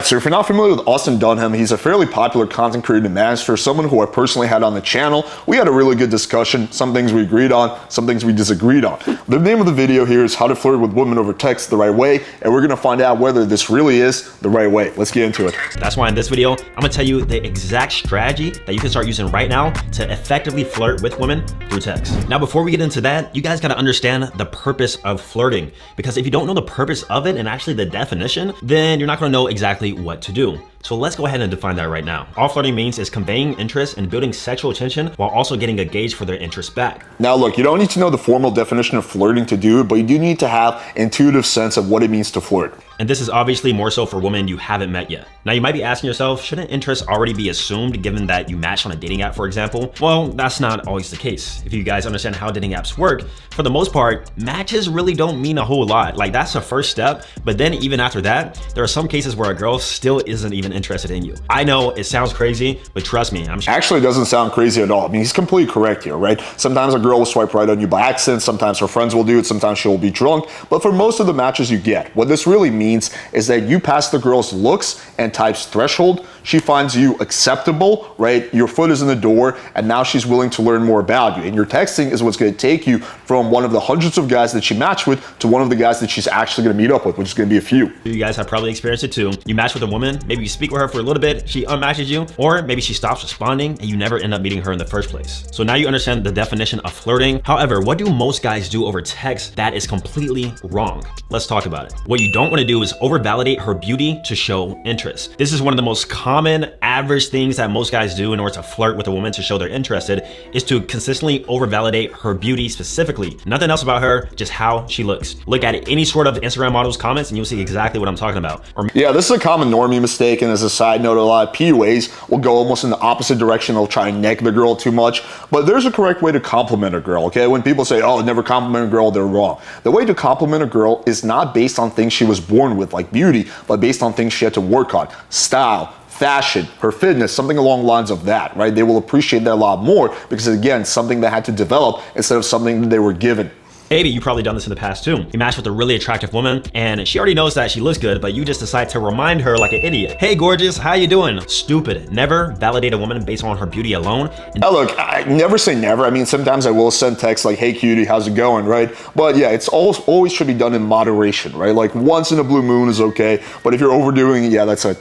So if you're not familiar with Dunham, he's a fairly popular content creator and master, someone who I personally had on the channel. We had a really good discussion. Some things we agreed on, some things we disagreed on. The name of the video here is How to Flirt with Women Over Text the Right Way, and we're gonna find out whether this really is the right way. Let's get into it. That's why in this video, I'm gonna tell you the exact strategy that you can start using right now to effectively flirt with women through text. Now, before we get into that, you guys gotta understand the purpose of flirting, because if you don't know the purpose of it and actually the definition, then you're not gonna know exactly what to do. So let's go ahead and define that right now. All flirting means is conveying interest and building sexual tension while also getting a gauge for their interest back. Now look, you don't need to know the formal definition of flirting to do it, but you do need to have intuitive sense of what it means to flirt. And this is obviously more so for women you haven't met yet. Now you might be asking yourself, shouldn't interest already be assumed given that you matched on a dating app, for example? Well, that's not always the case. If you guys understand how dating apps work, for the most part, matches really don't mean a whole lot. Like, that's the first step, but then even after that, there are some cases where a girl still isn't even interested in you. I know it sounds crazy, but trust me, I'm sure. Actually, it doesn't sound crazy at all. I mean, he's completely correct here, right? Sometimes a girl will swipe right on you by accident, sometimes her friends will do it, sometimes she'll be drunk, but for most of the matches you get, what this really means is that you pass the girl's looks and types threshold, she finds you acceptable, right? Your foot is in the door, and now she's willing to learn more about you. And your texting is what's gonna take you from one of the hundreds of guys that she matched with to one of the guys that she's actually gonna meet up with, which is gonna be a few. You guys have probably experienced it too. You match with a woman, maybe you speak with her for a little bit, she unmatches you, or maybe she stops responding and you never end up meeting her in the first place. So now you understand the definition of flirting. However, what do most guys do over text that is completely wrong? Let's talk about it. What you don't wanna do is over-validate her beauty to show interest. This is one of the most common average things that most guys do in order to flirt with a woman to show they're interested, is to consistently over-validate her beauty specifically. Nothing else about her, just how she looks. Look at any sort of Instagram model's comments and you'll see exactly what I'm talking about. Yeah, this is a common normie mistake, and as a side note, a lot of PUAs will go almost in the opposite direction. They'll try and neck the girl too much, but there's a correct way to compliment a girl, okay? When people say, oh, never compliment a girl, they're wrong. The way to compliment a girl is not based on things she was born with, like beauty, but based on things she had to work on. Style, fashion, her fitness, something along the lines of that, right? They will appreciate that a lot more because, again, something they had to develop instead of something that they were given. Maybe you've probably done this in the past too. You match with a really attractive woman and she already knows that she looks good, but you just decide to remind her like an idiot. Hey, gorgeous, how you doing? Stupid. Never validate a woman based on her beauty alone. Now look, I never say never. I mean, sometimes I will send texts like, hey cutie, how's it going, right? But yeah, it's always should be done in moderation, right? Like once in a blue moon is okay, but if you're overdoing it, yeah, that's a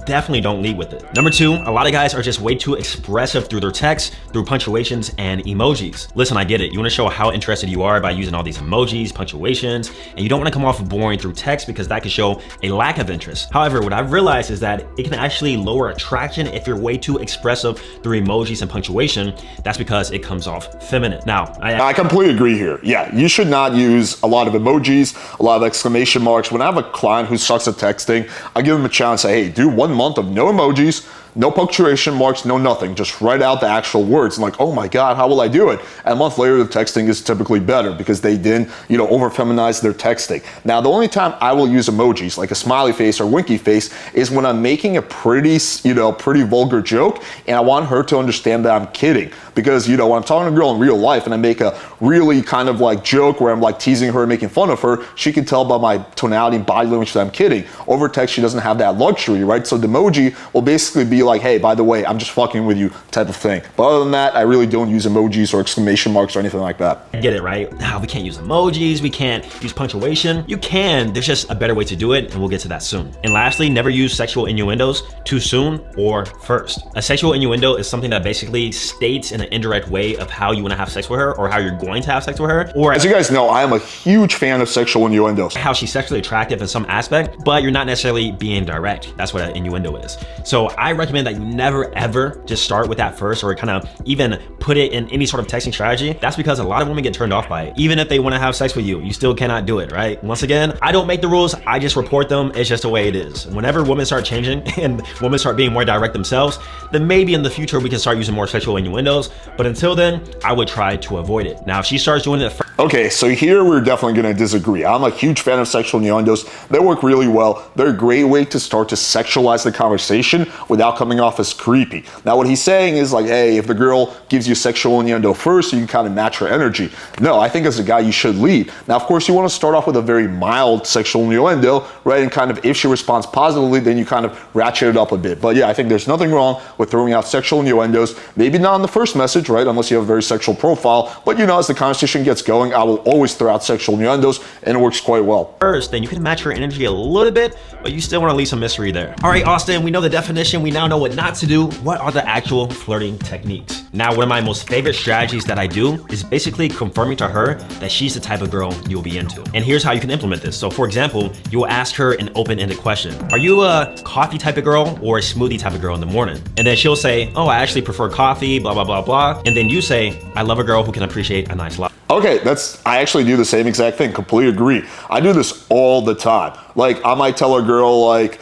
definitely don't lead with it. Number two, a lot of guys are just way too expressive through their texts, through punctuations and emojis. Listen, I get it. You want to show how interested you are by using all these emojis, punctuations, and you don't want to come off boring through text because that could show a lack of interest. However, what I've realized is that it can actually lower attraction if you're way too expressive through emojis and punctuation. That's because it comes off feminine. Now, I completely agree here. Yeah, you should not use a lot of emojis, a lot of exclamation marks. When I have a client who sucks at texting, I give them a chance and say, hey, do 1 month of no emojis, no punctuation marks, no nothing. Just write out the actual words. And like, oh my God, how will I do it? And a month later, the texting is typically better because they didn't, over feminize their texting. Now, the only time I will use emojis, like a smiley face or winky face, is when I'm making a pretty vulgar joke and I want her to understand that I'm kidding. Because, when I'm talking to a girl in real life and I make a really kind of like joke where I'm like teasing her and making fun of her, she can tell by my tonality and body language that I'm kidding. Over text, she doesn't have that luxury, right? So the emoji will basically be like, hey, by the way, I'm just fucking with you type of thing. But other than that, I really don't use emojis or exclamation marks or anything like that. Get it, right? Now, we can't use emojis, we can't use punctuation. You can, there's just a better way to do it, and we'll get to that soon. And lastly, never use sexual innuendos too soon or first. A sexual innuendo is something that basically states in an indirect way of how you want to have sex with her or how you're going to have sex with her. Or, as you guys know, I am a huge fan of sexual innuendos. How she's sexually attractive in some aspect, but you're not necessarily being direct. That's what an innuendo is. So I recommend that you never ever just start with that first or kind of even put it in any sort of texting strategy. That's because a lot of women get turned off by it. Even if they want to have sex with you, you still cannot do it, right? Once again, I don't make the rules, I just report them. It's just the way it is. Whenever women start changing and women start being more direct themselves, then maybe in the future we can start using more sexual innuendos, but until then, I would try to avoid it. Now, if she starts doing it Okay, so here we're definitely going to disagree. I'm a huge fan of sexual innuendos. They work really well. They're a great way to start to sexualize the conversation without coming off as creepy. Now, what he's saying is like, hey, if the girl gives you sexual innuendo first, you can kind of match her energy. No, I think as a guy, you should lead. Now, of course, you want to start off with a very mild sexual innuendo, right? And kind of if she responds positively, then you kind of ratchet it up a bit. But yeah, I think there's nothing wrong with throwing out sexual innuendos. Maybe not in the first message, right? Unless you have a very sexual profile. But you know, as the conversation gets going, I will always throw out sexual innuendos, and it works quite well. First, then you can match her energy a little bit, but you still want to leave some mystery there. All right, Austin, we know the definition. We now know what not to do. What are the actual flirting techniques? Now, one of my most favorite strategies that I do is basically confirming to her that she's the type of girl you'll be into. And here's how you can implement this. So for example, you will ask her an open-ended question. Are you a coffee type of girl or a smoothie type of girl in the morning? And then she'll say, oh, I actually prefer coffee, blah, blah, blah, blah. And then you say, I love a girl who can appreciate a nice latte. Okay, I actually do the same exact thing. Completely agree. I do this all the time. Like, I might tell a girl, like,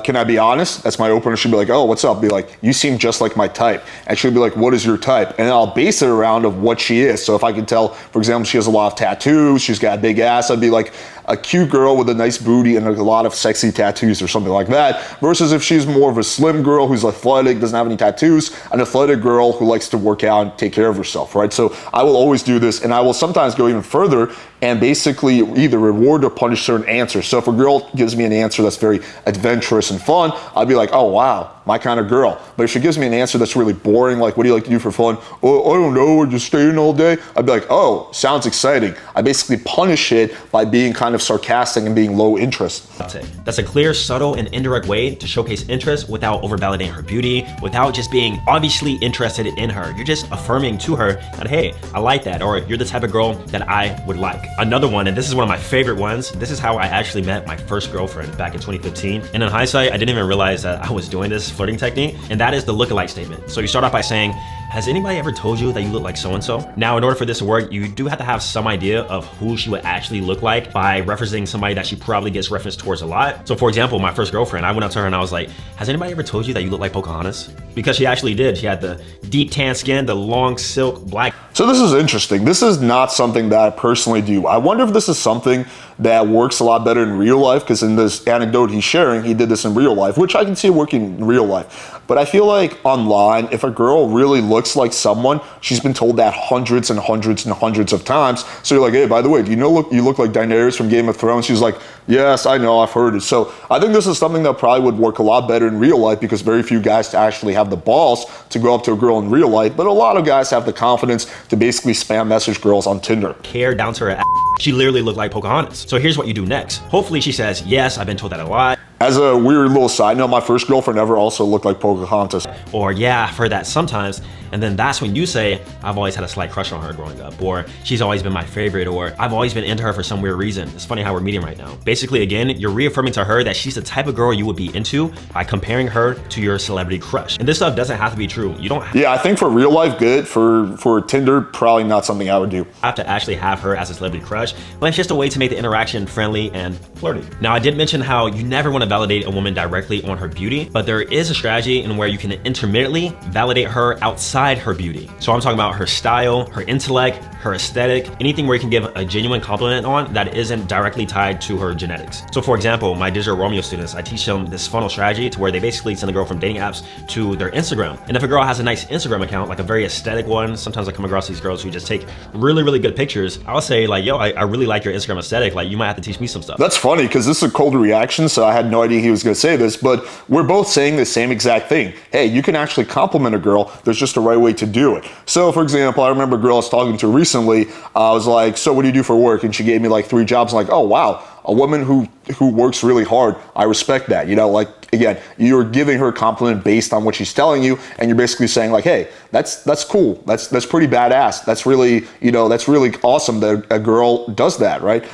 can I be honest? That's my opener. She'll be like, oh, what's up? Be like, you seem just like my type. And she'll be like, what is your type? And I'll base it around of what she is. So if I can tell, for example, she has a lot of tattoos, she's got a big ass, I'd be like, a cute girl with a nice booty and a lot of sexy tattoos or something like that. Versus if she's more of a slim girl who's athletic, doesn't have any tattoos, an athletic girl who likes to work out and take care of herself, right? So I will always do this, and I will sometimes go even further and basically either reward or punish certain answers. So if a girl gives me an answer that's very adventurous and fun, I'll be like, oh wow, my kind of girl. But if she gives me an answer that's really boring, like what do you like to do for fun? Oh, I don't know, we're just staying all day. I'd be like, oh, sounds exciting. I basically punish it by being kind of sarcastic and being low interest. That's a clear, subtle, and indirect way to showcase interest without over-validating her beauty, without just being obviously interested in her. You're just affirming to her that, hey, I like that, or you're the type of girl that I would like. Another one, and this is one of my favorite ones, this is how I actually met my first girlfriend back in 2015. And in hindsight, I didn't even realize that I was doing this flirting technique, and that is the lookalike statement. So you start off by saying, has anybody ever told you that you look like so-and-so? Now, in order for this to work, you do have to have some idea of who she would actually look like by referencing somebody that she probably gets referenced towards a lot. So for example, my first girlfriend, I went up to her and I was like, has anybody ever told you that you look like Pocahontas? Because she actually did. She had the deep tan skin, the long silk black. So this is interesting. This is not something that I personally do. I wonder if this is something that works a lot better in real life, because in this anecdote he's sharing, he did this in real life, which I can see working in real life. But I feel like online, if a girl really looks like someone, she's been told that hundreds and hundreds and hundreds of times. So you're like, hey, by the way, do you know you look like Daenerys from Game of Thrones? She's like, yes, I know, I've heard it. So I think this is something that probably would work a lot better in real life, because very few guys actually have the balls to go up to a girl in real life. But a lot of guys have the confidence to basically spam message girls on Tinder. Hair down to her ass. She literally looked like Pocahontas. So here's what you do next. Hopefully she says, yes, I've been told that a lot. As a weird little side note, my first girlfriend ever also looked like Pocahontas. Or yeah, I've heard that sometimes. And then that's when you say, I've always had a slight crush on her growing up, or she's always been my favorite, or I've always been into her for some weird reason. It's funny how we're meeting right now. Basically, again, you're reaffirming to her that she's the type of girl you would be into by comparing her to your celebrity crush. And this stuff doesn't have to be true. You don't have Yeah, I think for real life, good. For Tinder, probably not something I would do. to actually have her as a celebrity crush, but it's just a way to make the interaction friendly and flirty. Now, I did mention how you never want to validate a woman directly on her beauty, but there is a strategy in where you can intermittently validate her outside her beauty. So I'm talking about her style, her intellect, her aesthetic, anything where you can give a genuine compliment on that isn't directly tied to her genetics. So for example, my Digital Romeo students, I teach them this funnel strategy to where they basically send a girl from dating apps to their Instagram. And if a girl has a nice Instagram account, like a very aesthetic one, sometimes I come across these girls who just take really, really good pictures. I'll say like, yo, I really like your Instagram aesthetic. Like you might have to teach me some stuff. That's funny, because this is a cold reaction, so I had no idea he was going to say this, but we're both saying the same exact thing. Hey, you can actually compliment a girl. There's just a right way to do it. So for example, I remember a girl I was talking to recently. I was like, so what do you do for work? And she gave me like 3 jobs. I'm like, oh wow, a woman who works really hard. I respect that. You know, like again, you're giving her a compliment based on what she's telling you, and you're basically saying like, hey, that's cool. That's pretty badass. That's really, you know, that's really awesome that a girl does that, right?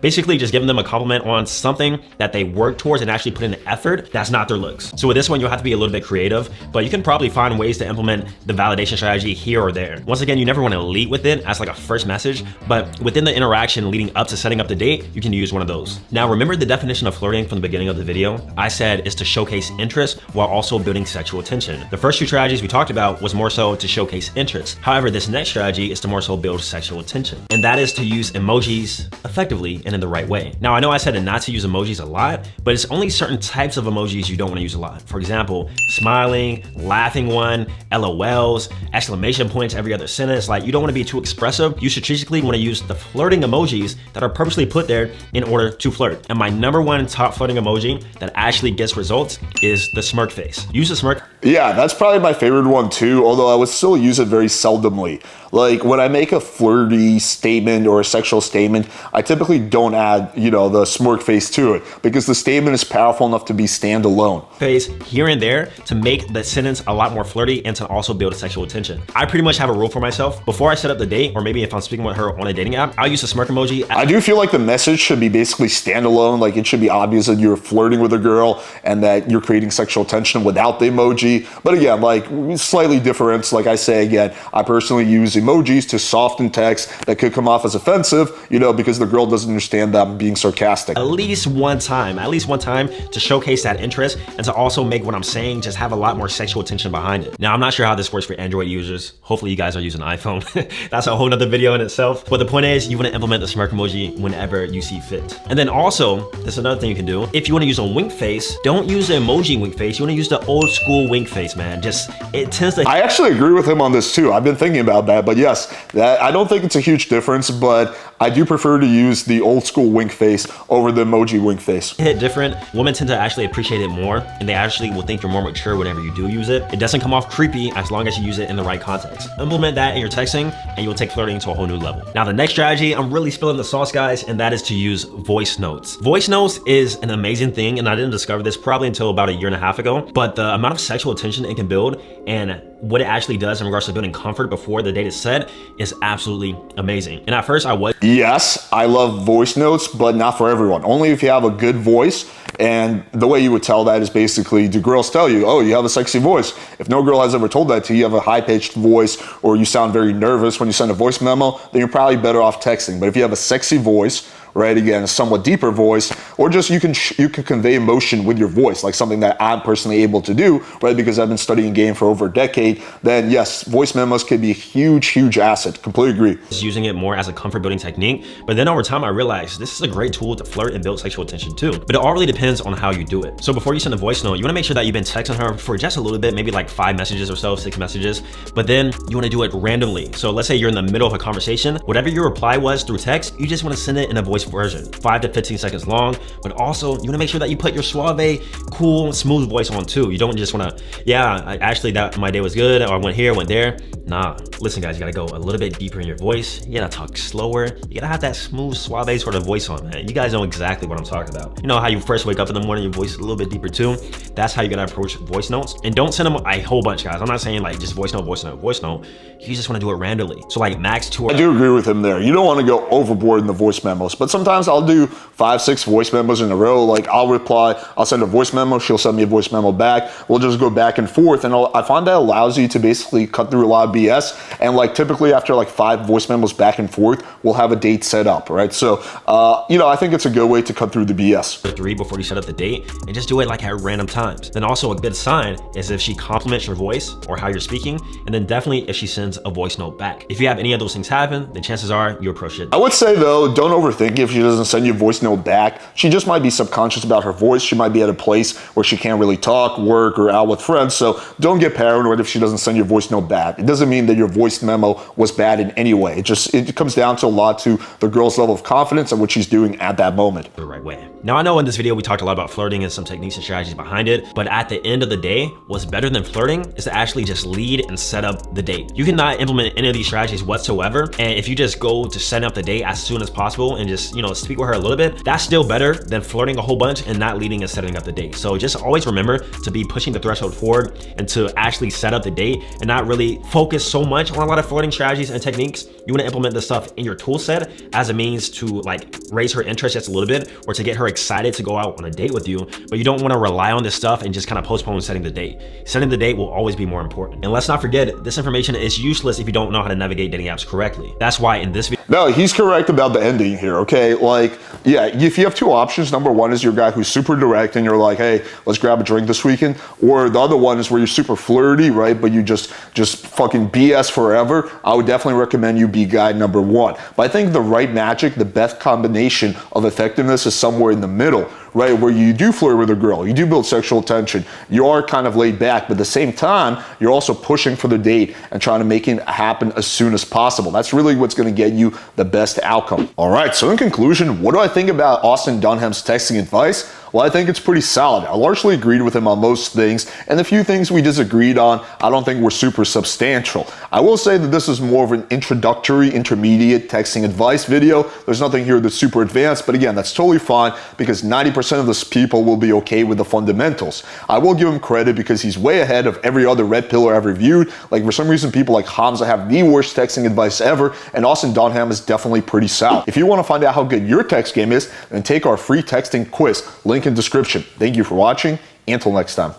Basically just giving them a compliment on something that they work towards and actually put in effort that's not their looks. So with this one, you'll have to be a little bit creative, but you can probably find ways to implement the validation strategy here or there. Once again, you never want to lead with it as like a first message, but within the interaction leading up to setting up the date, you can use one of those. Now, remember the definition of flirting from the beginning of the video? I said is to showcase interest while also building sexual tension. The first two strategies we talked about was more so to showcase interest. However, this next strategy is to more so build sexual tension, and that is to use emojis effectively and in the right way. Now, I know I said not to use emojis a lot, but it's only certain types of emojis you don't want to use a lot. For example, smiling, laughing one, LOLs, exclamation points every other sentence. Like, you don't want to be too expressive. You strategically want to use the flirting emojis that are purposely put there in order to flirt. And my number one top flirting emoji that actually gets results is the smirk face. Use the smirk. Yeah, that's probably my favorite one too, although I would still use it very seldomly. Like when I make a flirty statement or a sexual statement, I typically don't add, the smirk face to it because the statement is powerful enough to be standalone. Face here and there to make the sentence a lot more flirty and to also build a sexual tension. I pretty much have a rule for myself. Before I set up the date, or maybe if I'm speaking with her on a dating app, I'll use the smirk emoji. I do feel like the message should be basically standalone. Like it should be obvious that you're flirting with a girl and that you're creating sexual tension without the emoji. But again, like slightly different. Like I say again, I personally use emojis to soften text that could come off as offensive, because the girl doesn't understand that I'm being sarcastic. At least one time to showcase that interest and to also make what I'm saying just have a lot more sexual tension behind it. Now, I'm not sure how this works for Android users. Hopefully you guys are using iPhone. That's a whole nother video in itself. But the point is, you want to implement the smirk emoji whenever you see fit. And then also, there's another thing you can do. If you want to use a wink face, don't use the emoji wink face. You want to use the old school wink face, man. It tends to... I actually agree with him on this too. I've been thinking about that, but yes, that I don't think it's a huge difference, but I do prefer to use the old school wink face over the emoji wink face. Hit different. Women tend to actually appreciate it more, and they actually will think you're more mature whenever you do use it. It doesn't come off creepy as long as you use it in the right context. Implement that in your texting, and you'll take flirting to a whole new level. Now, the next strategy, I'm really spilling the sauce, guys, and that is to use voice notes. Voice notes is an amazing thing, and I didn't discover this probably until about a year and a half ago, but the amount of sexual attention it can build and what it actually does in regards to building comfort before the date is set is absolutely amazing. And at first I was... Yes, I love voice notes, but not for everyone. Only if you have a good voice. And the way you would tell that is basically, do girls tell you, oh, you have a sexy voice? If no girl has ever told that to you, you have a high-pitched voice, or you sound very nervous when you send a voice memo, then you're probably better off texting. But if you have a sexy voice, right, again, a somewhat deeper voice, or just you can convey emotion with your voice, like something that I'm personally able to do, right, because I've been studying game for over a decade, then yes, voice memos can be a huge asset. Completely agree. Using it more as a comfort building technique, but then over time I realized this is a great tool to flirt and build sexual tension too, but it all really depends on how you do it. So before you send a voice note, you want to make sure that you've been texting her for just a little bit, maybe like 5 messages or so, 6 messages, but then you want to do it randomly. So let's say you're in the middle of a conversation, whatever your reply was through text, you just want to send it in a voice version, 5 to 15 seconds long, but also you want to make sure that you put your suave, cool, smooth voice on too. You don't just want to, my day was good, or I went here, went there. Nah, listen guys, you gotta go a little bit deeper in your voice. You gotta talk slower. You gotta have that smooth, suave sort of voice on, man. You guys know exactly what I'm talking about. You know how you first wake up in the morning, your voice is a little bit deeper too? That's how you gotta approach voice notes. And don't send them a whole bunch, guys. I'm not saying like just voice note. You just wanna do it randomly. So like max 2 I do agree with him there. You don't wanna go overboard in the voice memos, but sometimes I'll do 5, 6 voice memos in a row. Like I'll reply, I'll send a voice memo, she'll send me a voice memo back. We'll just go back and forth, and I find that allows you to basically cut through a lot of BS. And like typically after like 5 voice memos back and forth, we'll have a date set up, right? So, I think it's a good way to cut through the BS. 3 before you set up the date, and just do it like at random times. Then also a good sign is if she compliments your voice or how you're speaking, and then definitely if she sends a voice note back. If you have any of those things happen, then chances are you approach it. I would say though, don't overthink it if she doesn't send you a voice note back. She just might be subconscious about her voice. She might be at a place where she can't really talk, work, or out with friends. So don't get paranoid if she doesn't send your voice note back. It doesn't mean that your voice memo was bad in any way. It comes down to a lot to the girl's level of confidence and what she's doing at that moment. The right way. Now I know in this video we talked a lot about flirting and some techniques and strategies behind it, but at the end of the day, what's better than flirting is to actually just lead and set up the date. You cannot implement any of these strategies whatsoever, and if you just go to setting up the date as soon as possible and just, you know, speak with her a little bit, that's still better than flirting a whole bunch and not leading and setting up the date. So just always remember to be pushing the threshold forward and to actually set up the date and not really focus so much on a lot of flirting strategies and techniques. You want to implement this stuff in your tool set as a means to like raise her interest just a little bit or to get her excited to go out on a date with you, but you don't want to rely on this stuff and just kind of postpone setting the date. Setting the date will always be more important. And let's not forget, this information is useless if you don't know how to navigate dating apps correctly. That's why in this video, no, he's correct about the ending here, okay? Like, yeah, if you have two options, number one is your guy who's super direct and you're like, hey, let's grab a drink this weekend. Or the other one is where you're super flirty, right? But you just fucking BS forever. I would definitely recommend you be guy number one. But I think the right magic, the best combination of effectiveness is somewhere in the middle, right? Where you do flirt with a girl, you do build sexual tension, you are kind of laid back, but at the same time, you're also pushing for the date and trying to make it happen as soon as possible. That's really what's gonna get you the best outcome. All right, so in conclusion, what do I think about Austin Dunham's texting advice? Well, I think it's pretty solid. I largely agreed with him on most things, and the few things we disagreed on, I don't think were super substantial. I will say that this is more of an introductory, intermediate texting advice video. There's nothing here that's super advanced, but again, that's totally fine because 90% of the people will be okay with the fundamentals. I will give him credit because he's way ahead of every other red pillar I've reviewed. Like for some reason, people like Hamza have the worst texting advice ever, and Austin Dunham is definitely pretty solid. If you want to find out how good your text game is, then take our free texting quiz. Link in description. Thank you for watching. Until next time.